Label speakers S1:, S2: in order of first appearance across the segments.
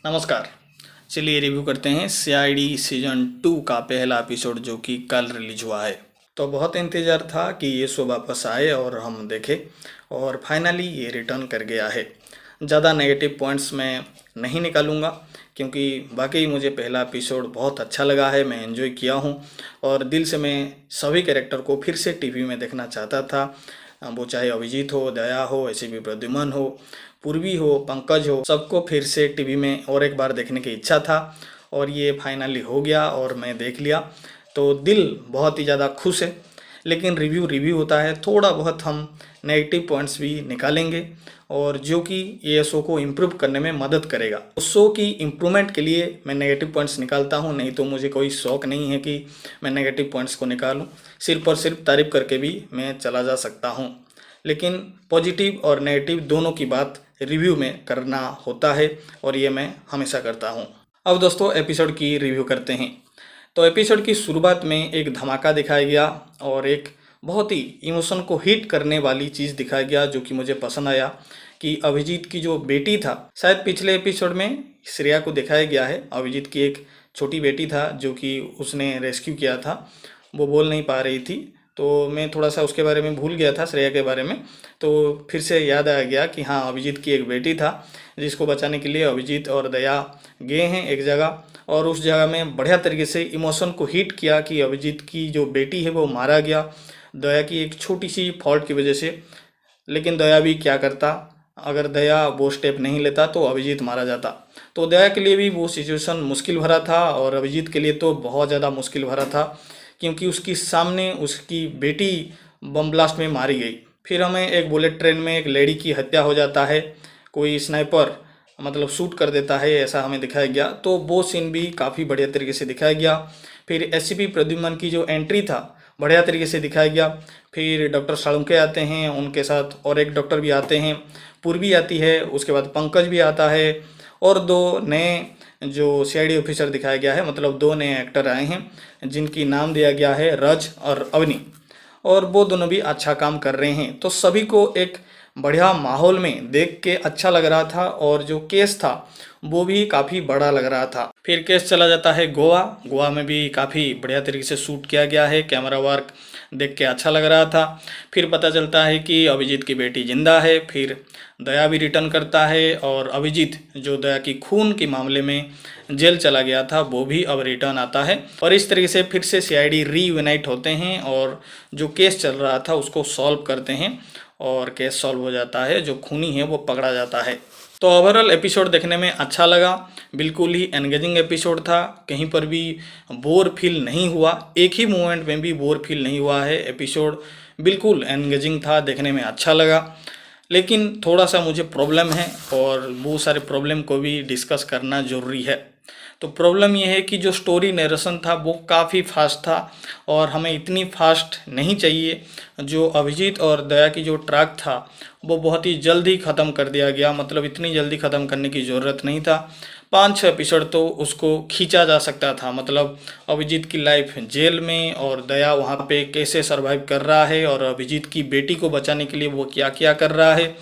S1: नमस्कार। चलिए रिव्यू करते हैं सीआईडी सीजन 2 का पहला एपिसोड जो कि कल रिलीज हुआ है। तो बहुत इंतज़ार था कि ये शो वापस आए और हम देखें और फाइनली ये रिटर्न कर गया है। ज़्यादा नेगेटिव पॉइंट्स मैं नहीं निकालूंगा क्योंकि वाकई मुझे पहला एपिसोड बहुत अच्छा लगा है, मैं एंजॉय किया हूँ और दिल से मैं सभी कैरेक्टर को फिर से टीवी में देखना चाहता था। वो चाहे अभिजीत हो, दया हो, एसीपी प्रद्युमन हो, पूर्वी हो, पंकज हो, सबको फिर से टीवी में और एक बार देखने की इच्छा था और ये फाइनली हो गया और मैं देख लिया तो दिल बहुत ही ज़्यादा खुश है। लेकिन रिव्यू होता है, थोड़ा बहुत हम नेगेटिव पॉइंट्स भी निकालेंगे और जो कि ये शो को इम्प्रूव करने में मदद करेगा। उस शो की इम्प्रूवमेंट के लिए मैं नेगेटिव पॉइंट्स निकालता हूँ, नहीं तो मुझे कोई शौक नहीं है कि मैं नेगेटिव पॉइंट्स को निकालूँ। सिर्फ और सिर्फ तारीफ करके भी मैं चला जा सकता हूँ, लेकिन पॉजिटिव और नेगेटिव दोनों की बात रिव्यू में करना होता है और ये मैं हमेशा करता हूँ। अब दोस्तों एपिसोड की रिव्यू करते हैं। तो एपिसोड की शुरुआत में एक धमाका दिखाया गया और एक बहुत ही इमोशन को हिट करने वाली चीज़ दिखाया गया जो कि मुझे पसंद आया कि अभिजीत की जो बेटी था, शायद पिछले एपिसोड में श्रेया को दिखाया गया है, अभिजीत की एक छोटी बेटी था जो कि उसने रेस्क्यू किया था, वो बोल नहीं पा रही थी तो मैं थोड़ा सा उसके बारे में भूल गया था, श्रेया के बारे में। तो फिर से याद आ गया कि हाँ, अभिजीत की एक बेटी था जिसको बचाने के लिए अभिजीत और दया गए हैं एक जगह और उस जगह में बढ़िया तरीके से इमोशन को हिट किया कि अभिजीत की जो बेटी है वो मारा गया दया की एक छोटी सी फॉल्ट की वजह से। लेकिन दया भी क्या करता, अगर दया वो स्टेप नहीं लेता तो अभिजीत मारा जाता। तो दया के लिए भी वो सिचुएशन मुश्किल भरा था और अभिजीत के लिए तो बहुत ज़्यादा मुश्किल भरा था क्योंकि उसकी सामने उसकी बेटी बम ब्लास्ट में मारी गई। फिर हमें एक बुलेट ट्रेन में एक लेडी की हत्या हो जाता है, कोई स्नाइपर मतलब शूट कर देता है, ऐसा हमें दिखाया गया। तो वो सीन भी काफ़ी बढ़िया तरीके से दिखाया गया। फिर एसीपी प्रद्युमन की जो एंट्री था बढ़िया तरीके से दिखाया गया। फिर डॉक्टर साळुंखे आते हैं, उनके साथ और एक डॉक्टर भी आते हैं, पूर्वी आती है, उसके बाद पंकज भी आता है और दो नए जो सीआईडी ऑफिसर दिखाया गया है, मतलब दो नए एक्टर आए हैं जिनकी नाम दिया गया है रज और अवनी, और वो दोनों भी अच्छा काम कर रहे हैं। तो सभी को एक बढ़िया माहौल में देख के अच्छा लग रहा था और जो केस था वो भी काफ़ी बड़ा लग रहा था। फिर केस चला जाता है गोवा में भी काफ़ी बढ़िया तरीके से शूट किया गया है, कैमरा वर्क देख के अच्छा लग रहा था। फिर पता चलता है कि अभिजीत की बेटी जिंदा है, फिर दया भी रिटर्न करता है और अभिजीत जो दया की खून के मामले में जेल चला गया था वो भी अब रिटर्न आता है और इस तरीके से फिर से सीआईडी रीयूनाइट होते हैं और जो केस चल रहा था उसको सॉल्व करते हैं और केस सॉल्व हो जाता है, जो खूनी है वो पकड़ा जाता है। तो ओवरऑल एपिसोड देखने में अच्छा लगा, बिल्कुल ही एंगेजिंग एपिसोड था, कहीं पर भी बोर फील नहीं हुआ, एक ही मोमेंट में भी बोर फील नहीं हुआ है। एपिसोड बिल्कुल एंगेजिंग था, देखने में अच्छा लगा। लेकिन थोड़ा सा मुझे प्रॉब्लम है और बहुत सारे प्रॉब्लम को भी डिस्कस करना ज़रूरी है। तो प्रॉब्लम ये है कि जो स्टोरी नरेशन था वो काफ़ी फास्ट था और हमें इतनी फास्ट नहीं चाहिए। जो अभिजीत और दया की जो ट्रैक था वो बहुत ही जल्दी ख़त्म कर दिया गया, मतलब इतनी जल्दी ख़त्म करने की ज़रूरत नहीं था। 5-6 एपिसोड तो उसको खींचा जा सकता था, मतलब अभिजीत की लाइफ जेल में और दया वहाँ पे कैसे सरवाइव कर रहा है और अभिजीत की बेटी को बचाने के लिए वो क्या क्या कर रहा है,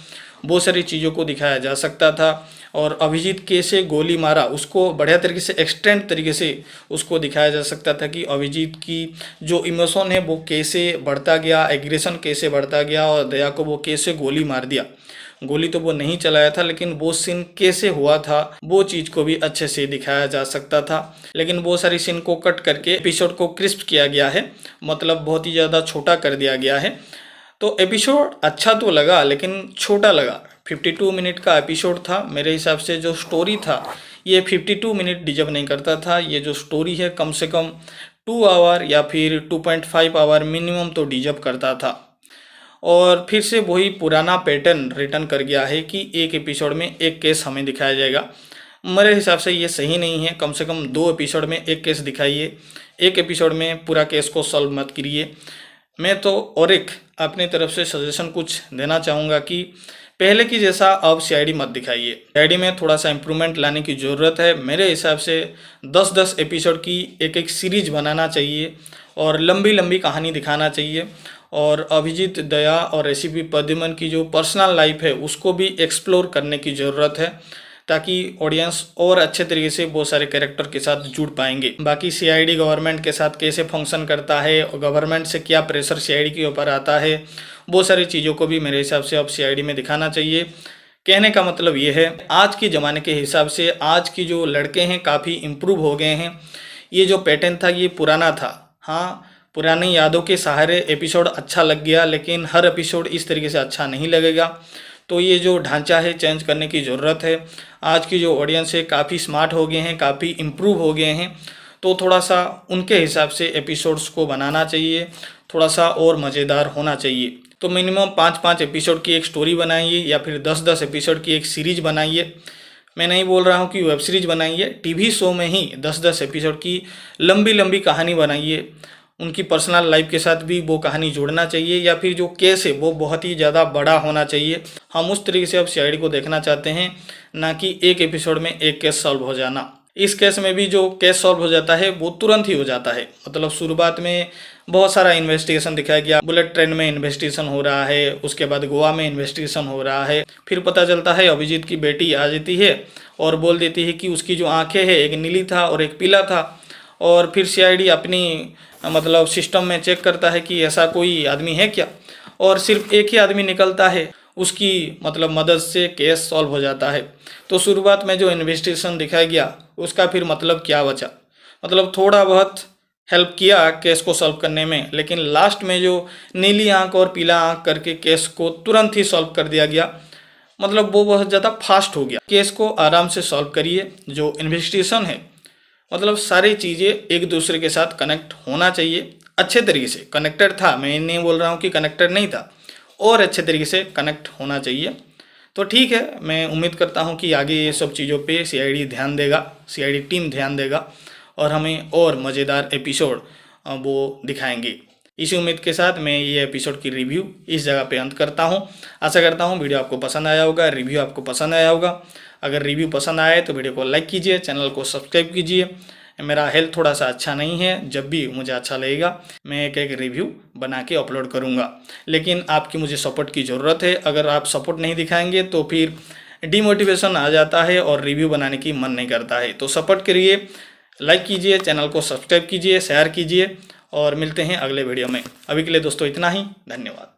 S1: बहुत सारी चीज़ों को दिखाया जा सकता था। और अभिजीत कैसे गोली मारा उसको बढ़िया तरीके से एक्सटेंड तरीके से उसको दिखाया जा सकता था कि अभिजीत की जो इमोशन है वो कैसे बढ़ता गया, एग्रेशन कैसे बढ़ता गया और दया को वो कैसे गोली मार दिया। गोली तो वो नहीं चलाया था लेकिन वो सीन कैसे हुआ था वो चीज़ को भी अच्छे से दिखाया जा सकता था। लेकिन वो सारी सीन को कट करके एपिसोड को क्रिस्प किया गया है, मतलब बहुत ही ज़्यादा छोटा कर दिया गया है। तो एपिसोड अच्छा तो लगा लेकिन छोटा लगा। 52 मिनट का एपिसोड था, मेरे हिसाब से जो स्टोरी था ये 52 मिनट डिजर्व नहीं करता था। ये जो स्टोरी है कम से कम 2 आवर या फिर 2.5 आवर मिनिमम तो डिजर्व करता था। और फिर से वही पुराना पैटर्न रिटर्न कर गया है कि एक एपिसोड में एक केस हमें दिखाया जाएगा। मेरे हिसाब से ये सही नहीं है, कम से कम 2 एपिसोड में एक केस दिखाइए, एक एपिसोड में पूरा केस को सॉल्व मत करिए। मैं तो और एक अपनी तरफ से सजेशन कुछ देना चाहूँगा कि पहले की जैसा अब सीआईडी मत दिखाइए। सीआईडी में थोड़ा सा इम्प्रूवमेंट लाने की ज़रूरत है। मेरे हिसाब से 10-10 एपिसोड की एक सीरीज बनाना चाहिए और लंबी लंबी कहानी दिखाना चाहिए। और अभिजीत, दया और एसीपी प्रद्युमन की जो पर्सनल लाइफ है उसको भी एक्सप्लोर करने की ज़रूरत है ताकि ऑडियंस और अच्छे तरीके से बहुत सारे कैरेक्टर के साथ जुड़ पाएंगे। बाकी सीआईडी गवर्नमेंट के साथ कैसे फंक्शन करता है और गवर्नमेंट से क्या प्रेशर सीआईडी के ऊपर आता है, बहुत सारी चीज़ों को भी मेरे हिसाब से अब सीआईडी में दिखाना चाहिए। कहने का मतलब ये है, आज के ज़माने के हिसाब से आज की जो लड़के हैं काफ़ी इम्प्रूव हो गए हैं। ये जो पैटर्न था ये पुराना था। हाँ, पुरानी यादों के सहारे एपिसोड अच्छा लग गया, लेकिन हर एपिसोड इस तरीके से अच्छा नहीं लगेगा। तो ये जो ढांचा है चेंज करने की ज़रूरत है। आज की जो ऑडियंस है काफ़ी स्मार्ट हो गए हैं, काफ़ी इम्प्रूव हो गए हैं, तो थोड़ा सा उनके हिसाब से एपिसोड्स को बनाना चाहिए, थोड़ा सा और मज़ेदार होना चाहिए। तो मिनिमम 5-5 एपिसोड की एक स्टोरी बनाइए या फिर 10-10 एपिसोड की एक सीरीज बनाइए। मैं नहीं बोल रहा हूँ कि वेब सीरीज बनाइए, टीवी शो में ही 10-10 एपिसोड की लंबी लंबी कहानी बनाइए। उनकी पर्सनल लाइफ के साथ भी वो कहानी जोड़ना चाहिए, या फिर जो केस है वो बहुत ही ज़्यादा बड़ा होना चाहिए। हम उस तरीके से अब सीआईडी को देखना चाहते हैं, ना कि एक एपिसोड में एक केस सॉल्व हो जाना। इस केस में भी जो केस सॉल्व हो जाता है वो तुरंत ही हो जाता है। मतलब शुरुआत में बहुत सारा इन्वेस्टिगेशन दिखाया गया, बुलेट ट्रेन में इन्वेस्टिगेशन हो रहा है, उसके बाद गोवा में इन्वेस्टिगेशन हो रहा है, फिर पता चलता है अभिजीत की बेटी आ जाती है और बोल देती है कि उसकी जो आंखें हैं एक नीली था और एक पीला था। और फिर सीआईडी अपनी मतलब सिस्टम में चेक करता है कि ऐसा कोई आदमी है क्या, और सिर्फ एक ही आदमी निकलता है, उसकी मतलब मदद से केस सॉल्व हो जाता है। तो शुरुआत में जो इन्वेस्टिगेशन दिखाया गया उसका फिर मतलब क्या बचा, मतलब थोड़ा बहुत हेल्प किया केस को सॉल्व करने में, लेकिन लास्ट में जो नीली आंख और पीला आंख करके केस को तुरंत ही सॉल्व कर दिया गया, मतलब वो बहुत ज़्यादा फास्ट हो गया। केस को आराम से सॉल्व करिए। जो इन्वेस्टिगेशन है मतलब सारी चीज़ें एक दूसरे के साथ कनेक्ट होना चाहिए, अच्छे तरीके से कनेक्टेड था, मैं नहीं बोल रहा हूँ कि कनेक्टेड नहीं था, और अच्छे तरीके से कनेक्ट होना चाहिए। तो ठीक है, मैं उम्मीद करता हूँ कि आगे ये सब चीज़ों पे सीआईडी ध्यान देगा, सीआईडी टीम ध्यान देगा और हमें और मज़ेदार एपिसोड वो दिखाएंगे। इसी उम्मीद के साथ मैं ये एपिसोड की रिव्यू इस जगह पे अंत करता हूँ। आशा करता हूँ वीडियो आपको पसंद आया होगा, रिव्यू आपको पसंद आया होगा। अगर रिव्यू पसंद आए तो वीडियो को लाइक कीजिए, चैनल को सब्सक्राइब कीजिए। मेरा हेल्थ थोड़ा सा अच्छा नहीं है, जब भी मुझे अच्छा लगेगा मैं एक रिव्यू बना के अपलोड करूँगा, लेकिन आपकी मुझे सपोर्ट की ज़रूरत है। अगर आप सपोर्ट नहीं दिखाएंगे तो फिर डिमोटिवेशन आ जाता है और रिव्यू बनाने की मन नहीं करता है। तो सपोर्ट करिए, लाइक कीजिए, चैनल को सब्सक्राइब कीजिए, शेयर कीजिए, और मिलते हैं अगले वीडियो में। अभी के लिए दोस्तों इतना ही, धन्यवाद।